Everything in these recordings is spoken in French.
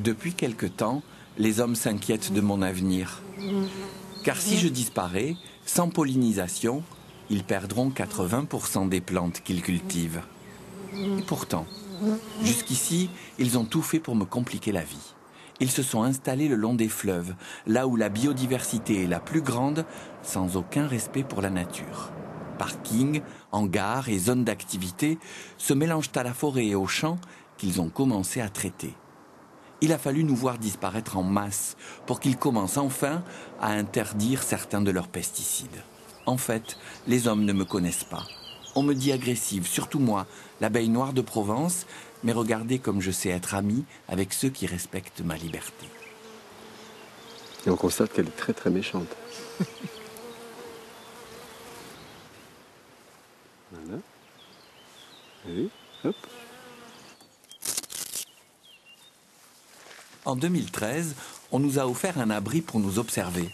Depuis quelque temps, les hommes s'inquiètent de mon avenir. Car si je disparais, sans pollinisation, ils perdront 80% des plantes qu'ils cultivent. Et pourtant, jusqu'ici, ils ont tout fait pour me compliquer la vie. Ils se sont installés le long des fleuves, là où la biodiversité est la plus grande, sans aucun respect pour la nature. Parkings, hangars et zones d'activité se mélangent à la forêt et aux champs qu'ils ont commencé à traiter. Il a fallu nous voir disparaître en masse pour qu'ils commencent enfin à interdire certains de leurs pesticides. En fait, les hommes ne me connaissent pas. On me dit agressive, surtout moi, l'abeille noire de Provence, mais regardez comme je sais être amie avec ceux qui respectent ma liberté. Et on constate qu'elle est très très méchante. Voilà. Et hop. En 2013, on nous a offert un abri pour nous observer.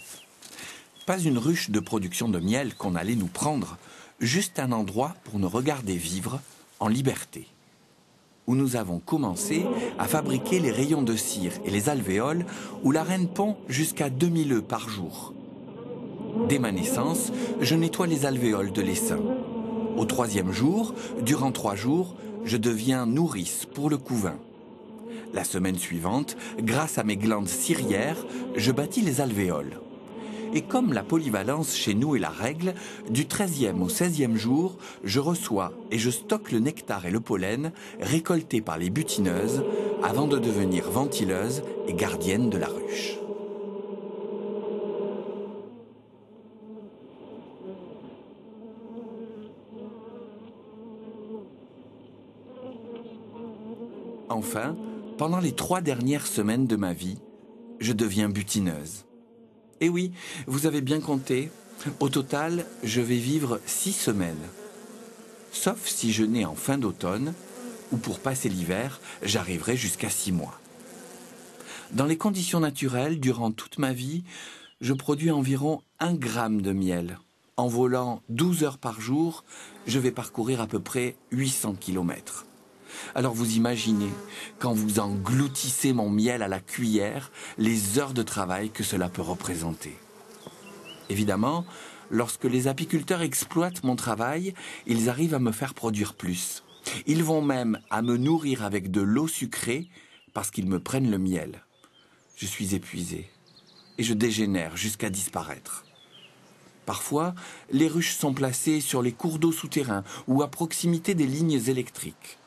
Pas une ruche de production de miel qu'on allait nous prendre, juste un endroit pour nous regarder vivre en liberté. Où nous avons commencé à fabriquer les rayons de cire et les alvéoles où la reine pond jusqu'à 2000 œufs par jour. Dès ma naissance, je nettoie les alvéoles de l'essaim. Au 3e jour, durant 3 jours, je deviens nourrice pour le couvain. La semaine suivante, grâce à mes glandes cirières, je bâtis les alvéoles. Et comme la polyvalence chez nous est la règle, du 13e au 16e jour, je reçois et je stocke le nectar et le pollen récoltés par les butineuses avant de devenir ventileuse et gardienne de la ruche. Enfin, pendant les 3 dernières semaines de ma vie, je deviens butineuse. Et oui, vous avez bien compté, au total, je vais vivre 6 semaines. Sauf si je nais en fin d'automne, ou pour passer l'hiver, j'arriverai jusqu'à 6 mois. Dans les conditions naturelles, durant toute ma vie, je produis environ 1 gramme de miel. En volant 12 heures par jour, je vais parcourir à peu près 800 km. Alors vous imaginez, quand vous engloutissez mon miel à la cuillère, les heures de travail que cela peut représenter. Évidemment, lorsque les apiculteurs exploitent mon travail, ils arrivent à me faire produire plus. Ils vont même à me nourrir avec de l'eau sucrée parce qu'ils me prennent le miel. Je suis épuisé et je dégénère jusqu'à disparaître. Parfois, les ruches sont placées sur les cours d'eau souterrains ou à proximité des lignes électriques.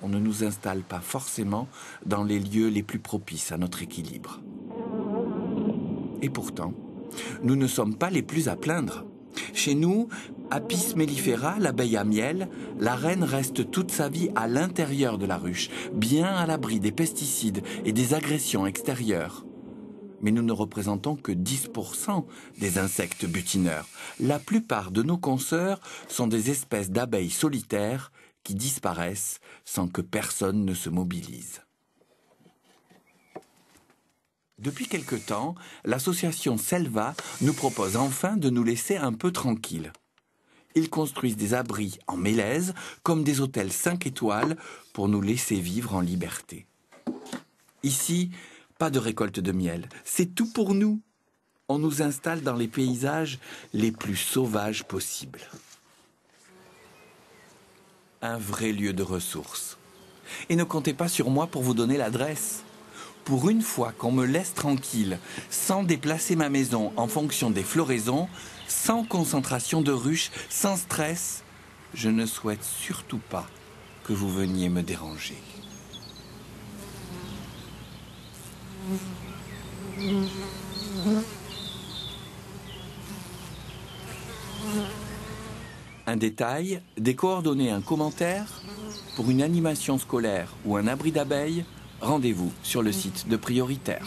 On ne nous installe pas forcément dans les lieux les plus propices à notre équilibre. Et pourtant, nous ne sommes pas les plus à plaindre. Chez nous, Apis mellifera, l'abeille à miel, la reine reste toute sa vie à l'intérieur de la ruche, bien à l'abri des pesticides et des agressions extérieures. Mais nous ne représentons que 10% des insectes butineurs. La plupart de nos consoeurs sont des espèces d'abeilles solitaires qui disparaissent sans que personne ne se mobilise. Depuis quelque temps, l'association Selva nous propose enfin de nous laisser un peu tranquilles. Ils construisent des abris en mélèze comme des hôtels 5 étoiles pour nous laisser vivre en liberté. Ici, pas de récolte de miel, c'est tout pour nous. On nous installe dans les paysages les plus sauvages possibles. Un vrai lieu de ressources. Et ne comptez pas sur moi pour vous donner l'adresse. Pour une fois qu'on me laisse tranquille, sans déplacer ma maison en fonction des floraisons, sans concentration de ruches, sans stress, je ne souhaite surtout pas que vous veniez me déranger. Un détail, des coordonnées, un commentaire. Pour une animation scolaire ou un abri d'abeilles, rendez-vous sur le site de Prioritaire.